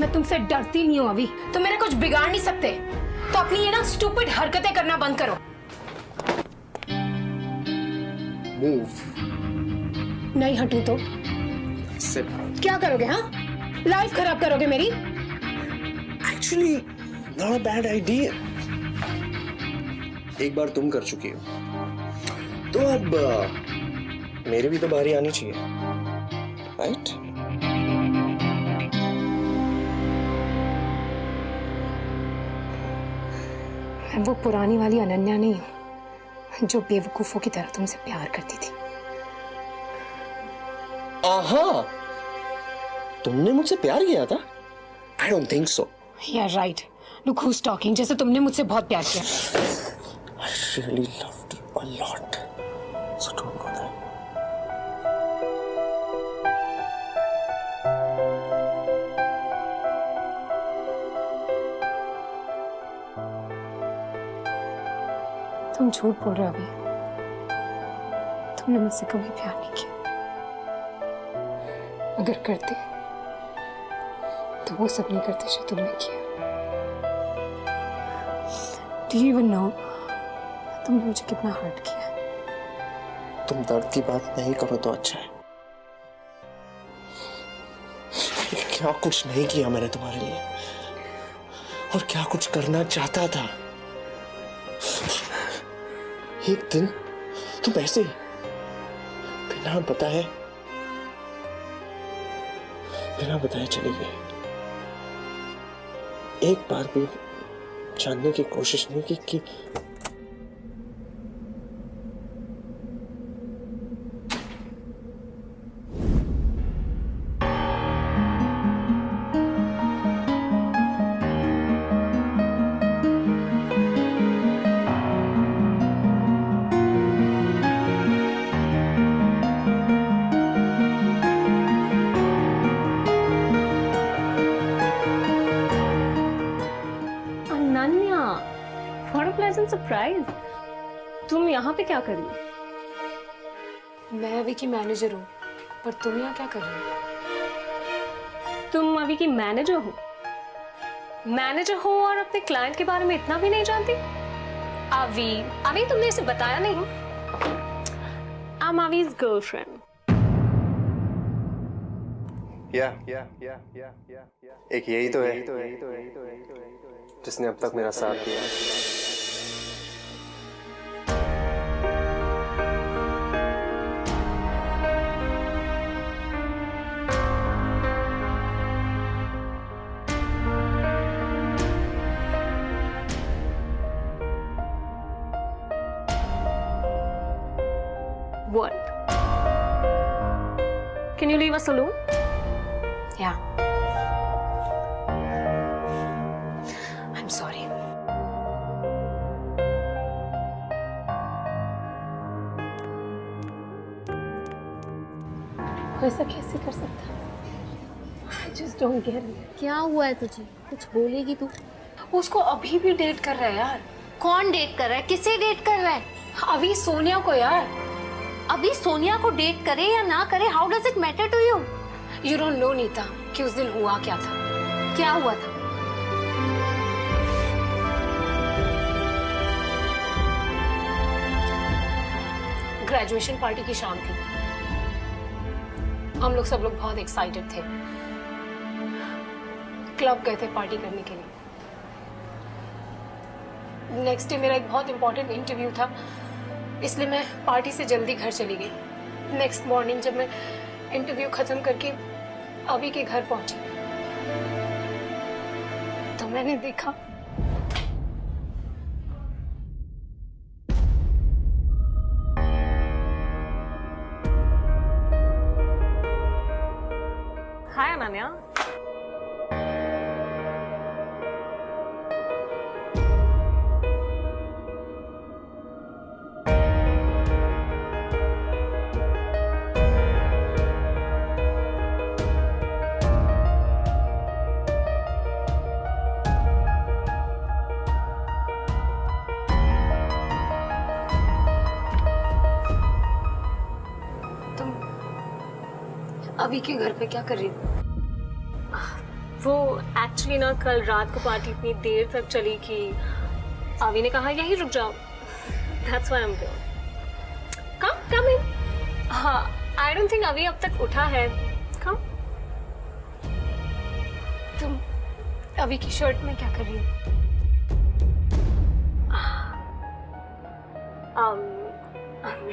मैं तुमसे डरती नहीं हूँ अभी। तुम मेरा कुछ बिगाड़ नहीं सकते, तो अपनी ये ना स्टूपिड हरकतें करना बंद करो। मूव। नहीं हटू तो सिट। क्या करोगे? हाँ, लाइफ खराब करोगे मेरी। Actually not a bad idea. एक बार तुम कर चुकी हो, तो अब मेरी भी तो बारी आनी चाहिए, राइट? मैं वो पुरानी वाली अनन्या नहीं हूँ जो बेवकूफों की तरह तुमसे प्यार करती थी। आहा, तुमने मुझसे प्यार किया था? I don't think so. Yeah, right. Look who's talking. जैसे तुमने मुझसे बहुत प्यार किया। I really loved you a lot. So don't go there. तुम झूठ बोल रहे हो अभी। तुमने मुझसे कभी प्यार नहीं किया। अगर करते तो वो सब नहीं करते जो तुमने किया। Do you even know तुमने मुझे कितना हर्ट किया? तुम दर्द की बात नहीं करो तो अच्छा है। क्या कुछ नहीं किया मैंने तुम्हारे लिए, और क्या कुछ करना चाहता था। एक दिन तुम ऐसे ही बिना बताए चली गई। एक बार भी जानने की कोशिश नहीं की कि सरप्राइज। तुम यहाँ पे क्या कर रही हो? मैं अभी की मैनेजर हूँ, पर तुम यहाँ क्या कर रही हो? तुम अभी की मैनेजर हो? मैनेजर हो और अपने क्लाइंट के बारे में इतना भी नहीं जानती? अभी तुमने इसे बताया नहीं। I'm Avi's girlfriend. एक यही तो है जिसने अब तक मेरा साथ दिया। What? Can you leave us alone? Yeah. I'm sorry. ऐसा कैसे कर सकता? I just don't get it. क्या हुआ है तुझे? कुछ बोलेगी तू? उसको अभी भी डेट कर रहा है यार। कौन डेट कर रहा है? किसे डेट कर रहा है? अभी सोनिया को यार। अभी सोनिया को डेट करे या ना करे, how does it matter to you? You don't know Neeta कि उस दिन हुआ क्या था। क्या हुआ था? ग्रेजुएशन पार्टी की शाम थी। हम लोग सब लोग बहुत एक्साइटेड थे। क्लब गए थे पार्टी करने के लिए। नेक्स्ट डे मेरा एक बहुत इंपॉर्टेंट इंटरव्यू था, इसलिए मैं पार्टी से जल्दी घर चली गई। नेक्स्ट मॉर्निंग जब मैं इंटरव्यू खत्म करके अभी के घर पहुंची तो मैंने देखा हाय अनन्या। अभी के घर पे क्या कर रही हो? वो एक्चुअली ना कल रात को पार्टी इतनी देर तक चली कि अभी ने कहा यही रुक जाओ। That's why I'm here. Come in. हाँ, I don't think अभी अब तक उठा है। Come. तुम अभी की शर्ट में क्या कर रही हो? I'm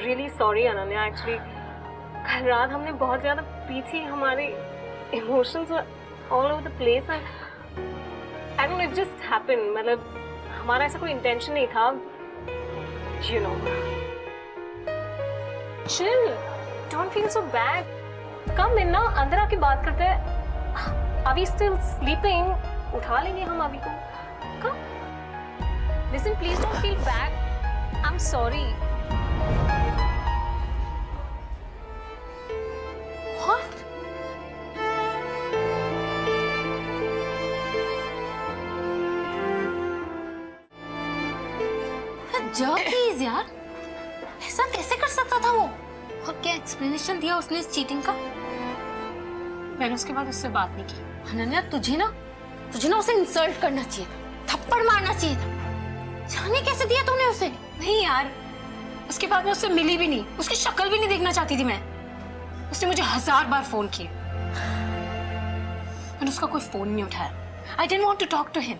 really sorry Ananya, actually कल रात हमने बहुत ज़्यादा पी थी, हमारे emotions were all over the place and I don't know, it just happened. मतलब हमारा ऐसा कोई intention नहीं था, you know. Chill, don't feel so bad. Come in ना, अंदर आके बात करते हैं। अभी still sleeping, उठा लेंगे हम अभी को। Come. Listen, please don't feel bad. I'm sorry. What? Please यार, ऐसा कैसे कर सकता था वो? और क्या एक्सप्लेनेशन दिया उसने इस चीटिंग का? मैंने उसके बाद उससे बात नहीं की। अनन्या, तुझे ना उसे इंसल्ट करना चाहिए था, थप्पड़ मारना चाहिए था। जाने कैसे दिया तूने उसे? नहीं यार, उसके बाद मैं उससे मिली भी नहीं, उसकी शक्ल भी नहीं देखना चाहती थी मैं। उसने मुझे 1000 बार फोन किया, मैंने उसका कोई फोन नहीं उठाया। I didn't want to talk to him.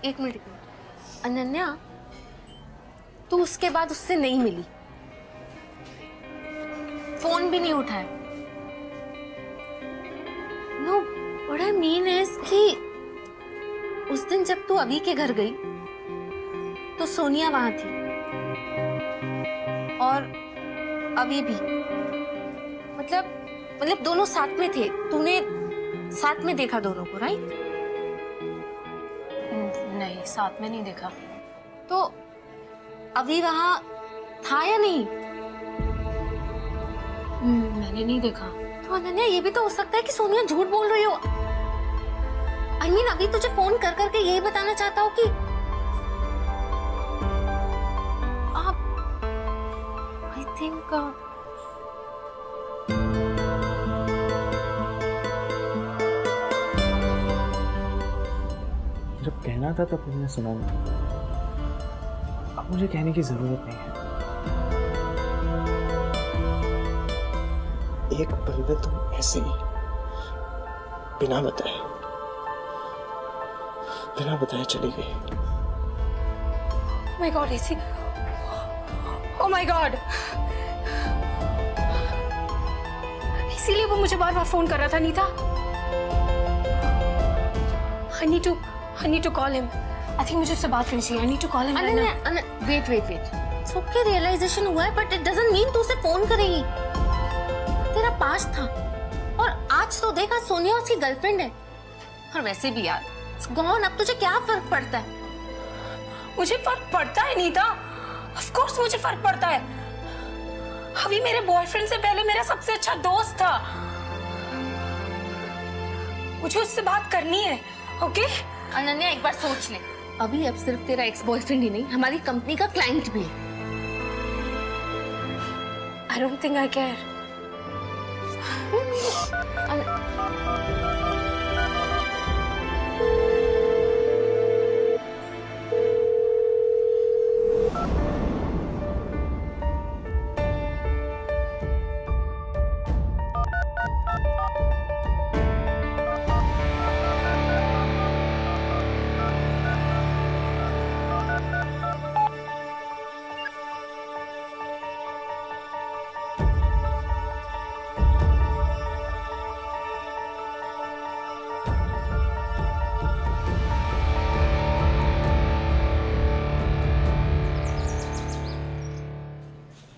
एक मिनट, अनन्या, तू उसके बाद उससे नहीं मिली, फोन भी नहीं उठाया। No, what I mean is कि उस दिन जब तू अभी के घर गई तो सोनिया वहां थी और अभी भी, मतलब दोनों साथ में थे। तूने साथ में देखा दोनों को, राइट? नहीं, साथ में नहीं देखा। तो अभी वहां था या नहीं? मैंने नहीं देखा। तो अनन्या, ये भी तो हो सकता है कि सोनिया झूठ बोल रही हो। I mean, अभी तुझे फोन कर करके यही बताना चाहता हूँ कि आप, I think जब कहना था तब तुमने सुना नहीं, अब मुझे कहने की जरूरत नहीं है। एक पल में तुम ऐसे ही बिना बताए चली गई। Oh my God, ऐसी, oh my God, इसीलिए वो मुझे बार बार फोन कर रहा था Nita. I need to call him. I think मुझे उससे बात करनी चाहिए। I need to call him. Ananya, wait. It's okay, realization हुआ है, but it doesn't mean तू उसे फोन करेगी। तेरा पास्ट था और आज तो देखा, सोनिया उसकी गर्लफ्रेंड है। और वैसे भी यार, it's gone, अब तुझे क्या फर्क पड़ता है? मुझे फर्क पड़ता है नीता, ऑफ कोर्स मुझे फर्क पड़ता है। अभी मेरे बॉयफ्रेंड से पहले मेरा सबसे अच्छा दोस्त था। मुझे उससे बात करनी है, ओके? अनन्या, एक बार सोच ले, अभी अब सिर्फ तेरा एक्स बॉयफ्रेंड ही नहीं, हमारी कंपनी का क्लाइंट भी है। I don't think I care.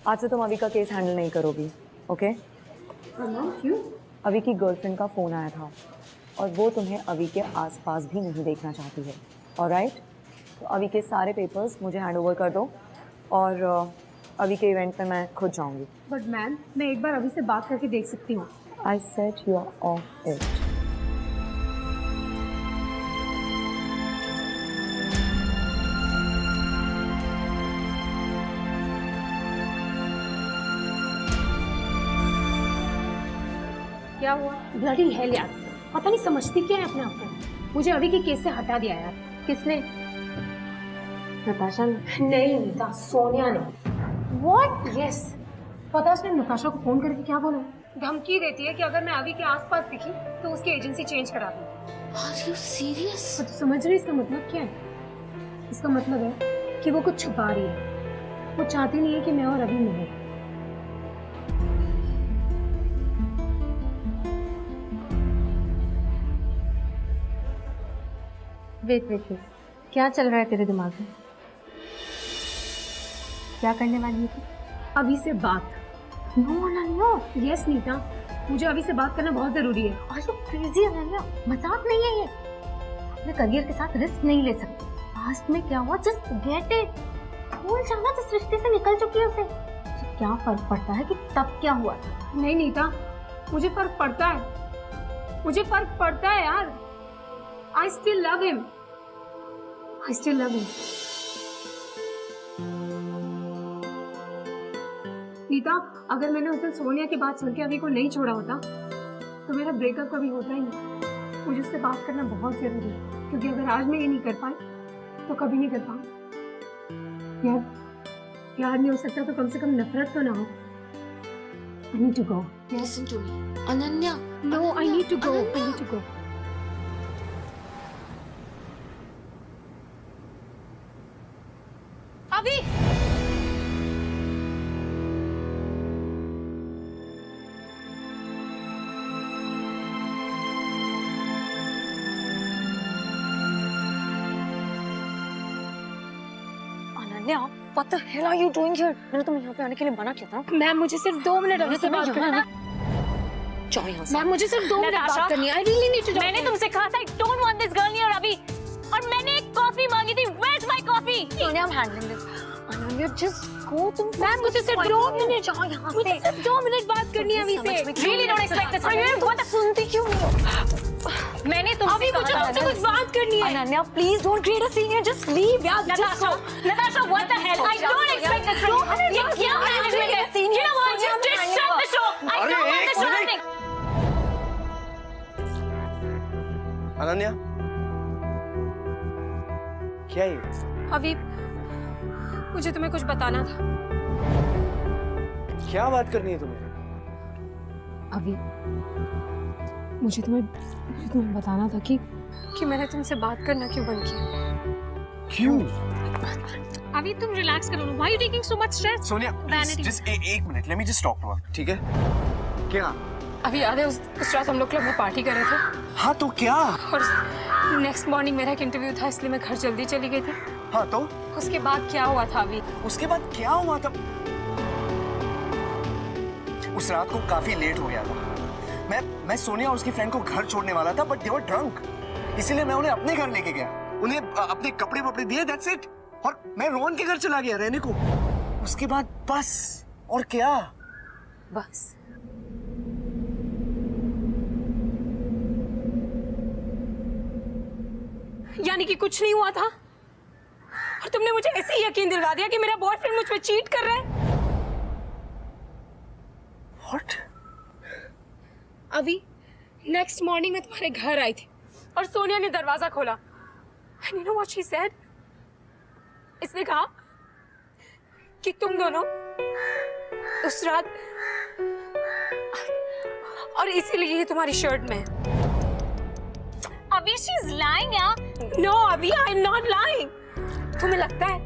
आज से तुम अभी का केस हैंडल नहीं करोगी, ओके? क्यों? अभी की गर्लफ्रेंड का फ़ोन आया था और वो तुम्हें अभी के आसपास भी नहीं देखना चाहती है, ऑलराइट? तो अभी के सारे पेपर्स मुझे हैंड ओवर कर दो और अभी के इवेंट पे मैं खुद जाऊंगी। बट मैम, मैं एक बार अभी से बात करके देख सकती हूँ। I said you are off it. क्या हुआ? ब्लडी हेल यार, पता नहीं समझती क्या है अपने आप को। मुझे अभी के केस से हटा दिया यार। किसने? नताशा ने? नहीं नीता, सोनिया ने। What? यस, पता है उसने नताशा को फोन करके क्या बोला? धमकी देती है कि अगर मैं अभी के आसपास दिखी तो उसकी एजेंसी चेंज करा दूँ। Are you serious? तो समझ रही इसका मतलब क्या है? इसका मतलब है कि वो कुछ छुपा रही है। वो चाहती नहीं है कि मैं और अभी मिले। वेट, क्या चल रहा है तेरे दिमाग में? क्या करने वाली है तू? अभी से बात। नो अनन्या, यस नीता, मुझे अभी से बात करना बहुत जरूरी है। Are you crazy Ananya? मजाक नहीं है ये। अपने करियर के साथ रिस्क नहीं ले सकते। पास्ट में क्या हुआ, जस्ट गेट इट। भूल जाना जिस रिश्ते से निकल चुकी है उसे। तो क्या फर्क पड़ता है कि तब क्या हुआ था? नहीं नीता, मुझे फर्क पड़ता है। मुझे फर्क पड़ता है यार। I still love him. I still love him. Neeta, अगर मैंने उस दिन सोनिया की बात सुन के अभी को नहीं छोड़ा होता तो मेरा ब्रेकअप कभी होता ही नहीं। मुझे उससे बात करना बहुत जरूरी है, क्योंकि अगर आज मैं ये नहीं कर पाई तो कभी नहीं कर पाऊंगी। यार, प्यार नहीं हो सकता तो कम से कम नफरत तो ना हो। I need to go. Listen to me, Ananya. No, I need to go. I need to go. अभी Ananya, what the hell are you doing here? मैंने तुम्हें यहाँ पे आने के लिए मना किया था। मैम, मुझे सिर्फ 2 मिनट अभी से बात करना। जाओ यहाँ से। मैम, मुझे सिर्फ 2 मिनट नताशा, बात करनी है। I really need to talk मैंने to you. तुमसे कहा था I don't want this girl near अभी, और मैंने एक कॉफी मांगी थी। Where's my coffee? Sonia, I'm handling this. Ananya, just go. तुम मैम, मुझे सिर्फ 2 मिनट। जाओ यहाँ मुझे से। सिर्फ 2 मिनट बात करनी है अभी से। Really don't expect this from you. What? सुनती क्यों नहीं हो? मैंने तुमसे अभी मुझे तुमसे कुछ बात करनी है। Ananya, please don't create a scene here. Just leave. यार, just Natasha, go. Natasha, what the hell? I don't expect this from you. ये क्या management है? You know what? Just shut the show. I अरे, don't want एक this show minute. happening. Ananya, क्या ये? अभी मुझे तुम्हें कुछ बताना था। क्या बात करनी है तुम्हें? अभी मुझे तुम्हें बताना था कि मैंने तुमसे बात करना क्यों बंद किया। क्यों? अभी तुम रिलैक्स करो ना। Why are you taking so much stress? Sonia, Vanity. just एक minute, let me just talk to her, ठीक है? क्या? अभी याद है उस रात हम लोग क्लब में पार्टी कर रहे थे, हाँ तो क्या? और नेक्स्ट मॉर्निंग मेरा एक इंटरव्यू था, इसलिए मैं घर जल्दी चली गई थी। हाँ तो? उसके बाद क्या हुआ था अभी? उसके बाद क्या हुआ था? उस रात को काफी लेट हो गया था। मैं सोनिया और उसकी फ्रेंड को घर छोड़ने वाला था, बट दे वर ड्रंक, इसीलिए मैं उन्हें अपने घर लेके गया। उन्हें अपने कपड़े वपड़े दिए, दैट्स इट, और मैं रोहन के घर चला गया रहने को। उसके बाद बस, और क्या? बस। यानी कि कुछ नहीं हुआ था, और तुमने मुझे ऐसे ही यकीन दिलवा दिया कि मेरा बॉयफ्रेंड मुझ पे चीट कर रहा है। What? अभी नेक्स्ट मॉर्निंग मैं तुम्हारे घर आई थी और सोनिया ने दरवाजा खोला। And you know what she said? इसने कहा कि तुम दोनों उस रात, और इसीलिए ये तुम्हारी शर्ट में है। अभी she's lying यार. No, अभी I am not lying. तुम्हें लगता है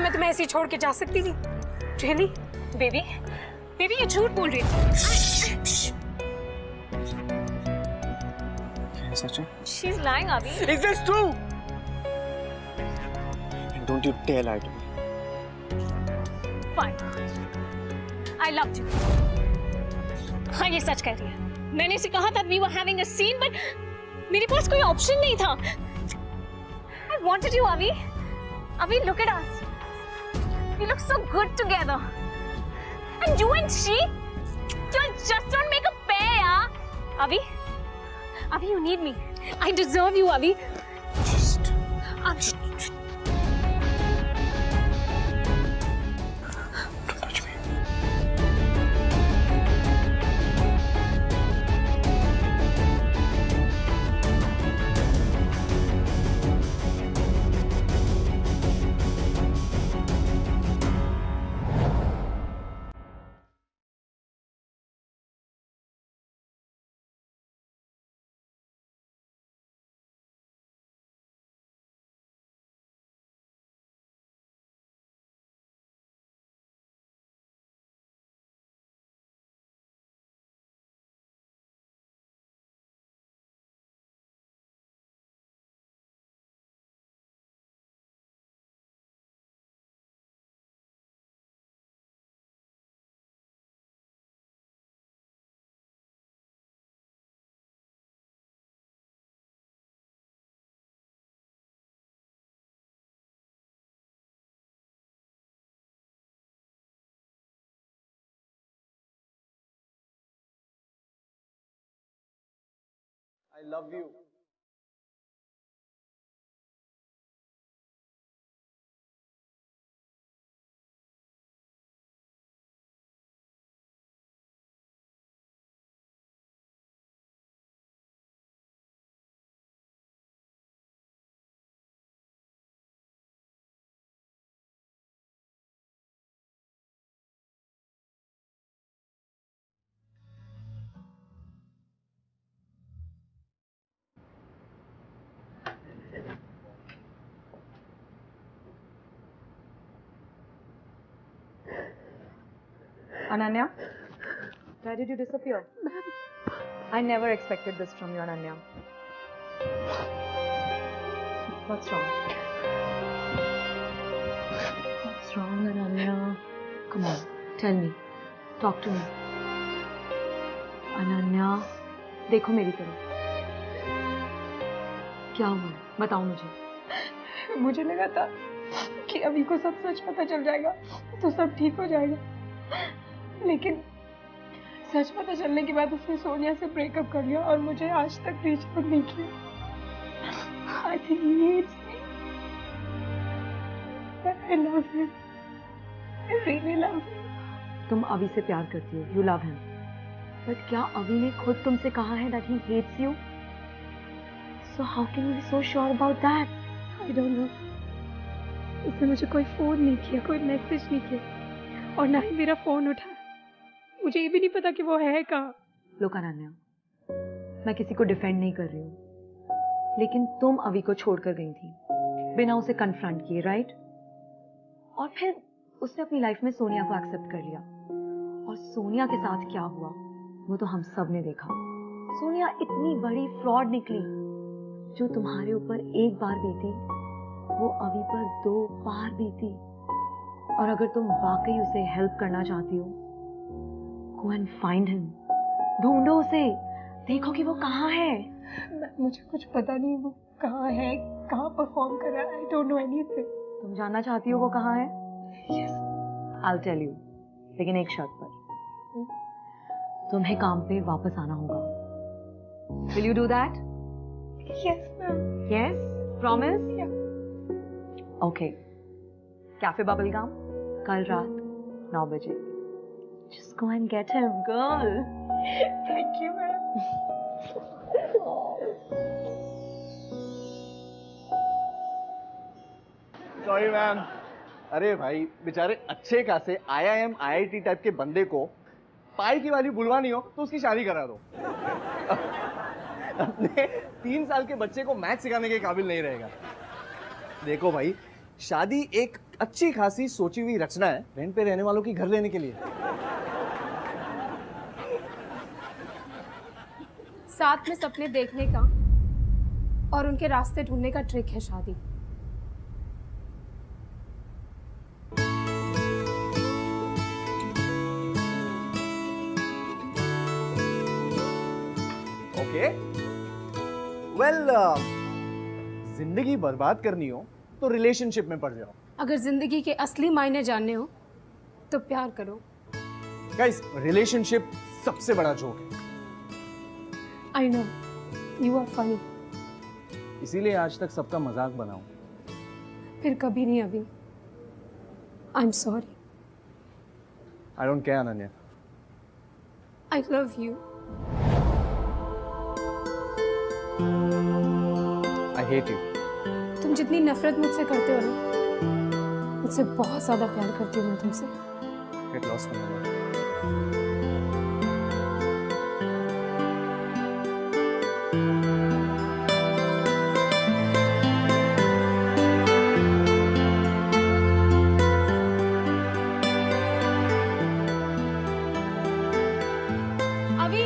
मैं तुम्हें ऐसे ही छोड़ के जा सकती थी? Really? बेबी ये झूठ बोल रही है. सच है? She's lying अभी. Is this true? And don't you dare lie to me. Fine. I loved you. हाँ ये सच कह रही है. मैंने इसे कहा था we were having a scene, but मेरे पास कोई ऑप्शन नहीं था. I wanted you अभी. अभी look at us. We look so good together. And you and she, you just don't make a pair, यार. अभी you need me. I deserve you, अभी. Just. Don't touch me. I love you. Ananya, why did you disappear? I never expected this from you, Ananya. What's wrong? What's wrong, Ananya? Come on, tell me. Talk to me. Ananya, देखो मेरी तरफ. क्या हुआ? बताओ मुझे. मुझे लगा था कि अभी को सब सच पता चल जाएगा तो सब ठीक हो जाएगा, लेकिन सच पता चलने के बाद उसने सोनिया से ब्रेकअप कर लिया और मुझे आज तक रीच आउट नहीं किया। I think he needs me, but I love him, I really love him. तुम अभी से प्यार करती हो, यू लव हिम, बट क्या अभी ने खुद तुमसे कहा है that he hates you? So how can you be so sure about that? I don't know, उसने मुझे कोई फोन नहीं किया, कोई मैसेज नहीं किया और ना ही मेरा फोन उठाया। मुझे ये भी नहीं पता कि वो है कहाँ। लोक अनन्या, मैं किसी को डिफेंड नहीं कर रही हूँ, लेकिन तुम अभी को छोड़कर गई थी बिना उसे कन्फ्रंट किए, राइट? और फिर उसने अपनी लाइफ में सोनिया को एक्सेप्ट कर लिया, और सोनिया के साथ क्या हुआ वो तो हम सब ने देखा। सोनिया इतनी बड़ी फ्रॉड निकली, जो तुम्हारे ऊपर एक बार बीती वो अभी पर 2 बार बीती। और अगर तुम वाकई उसे हेल्प करना चाहती हो, गो एंड फाइंड हिम, ढूंढो उसे, देखो कि वो कहाँ है। मुझे कुछ पता नहीं वो कहाँ है, कहाँ परफॉर्म कर रहा है। आई डोंट नो एनीथिंग। तुम जानना चाहती हो वो कहाँ है? यस, I'll tell you, लेकिन एक शर्त पर। तुम्हें काम पे वापस आना होगा। Will you do that? Yes ma'am. Yes? Promise? Yeah. Okay. Cafe bubble gum कल रात 9 बजे। Just go and get him, girl. Thank you ma'am. Sorry ma'am. अरे भाई, बेचारे अच्छे खासे IIM IIT टाइप के बंदे को पाई की वाली बुलवानी हो तो उसकी शादी करा दो। अपने 3 साल के बच्चे को मैथ सिखाने के काबिल नहीं रहेगा। देखो भाई, शादी एक अच्छी खासी सोची हुई रचना है रेंट पे रहने वालों की घर लेने के लिए। साथ में सपने देखने का और उनके रास्ते ढूंढने का ट्रिक है शादी। ओके, वेल, जिंदगी बर्बाद करनी हो तो रिलेशनशिप में पड़ जाओ। अगर जिंदगी के असली मायने जानने हो तो प्यार करो। गाइस, रिलेशनशिप सबसे बड़ा जोक है। I know, you are funny. इसीलिए आज तक सबका मजाक बनाऊं। फिर कभी नहीं अभी। I am sorry. I don't care Ananya. I love you. I hate you. तुम जितनी नफरत मुझसे करते हो ना, मुझसे बहुत ज्यादा प्यार करती हूँ मैं तुमसे। Get lost Ananya. अभी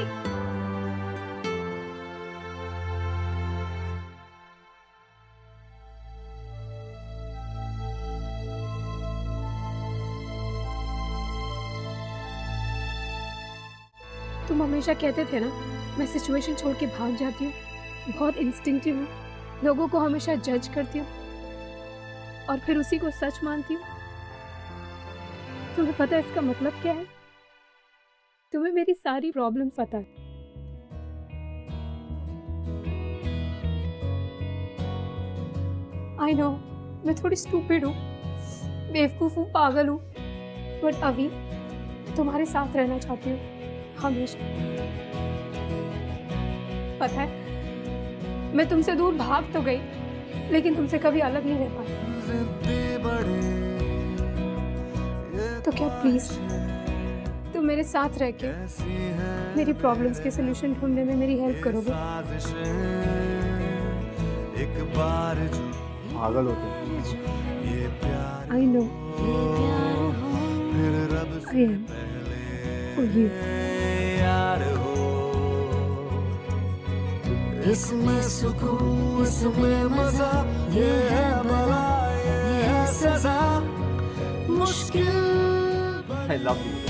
तुम हमेशा कहते थे ना, मैं सिचुएशन छोड़ के भाग जाती हूँ, बहुत इंस्टिंक्टिव हूँ, लोगों को हमेशा जज करती हूँ और फिर उसी को सच मानती हूँ। तुम्हें पता है इसका मतलब क्या है? तुम्हें मेरी सारी प्रॉब्लम पता है। आई नो मैं थोड़ी स्टूपिड हूँ, बेवकूफ़ हूँ, पागल हूँ, बट अभी तुम्हारे साथ रहना चाहती हूँ हमेशा। पता है मैं तुमसे दूर भाग तो गई, लेकिन तुमसे कभी अलग नहीं रह पाई। तो क्या प्लीज तुम मेरे साथ रह के मेरी प्रॉब्लम्स के सलूशन ढूंढने में मेरी हेल्प करोगे? पागल होते I know I am for you. इसमें सुकून, इसमें मजा, ये है बला, ये है सजा, मुश्किल। I love you.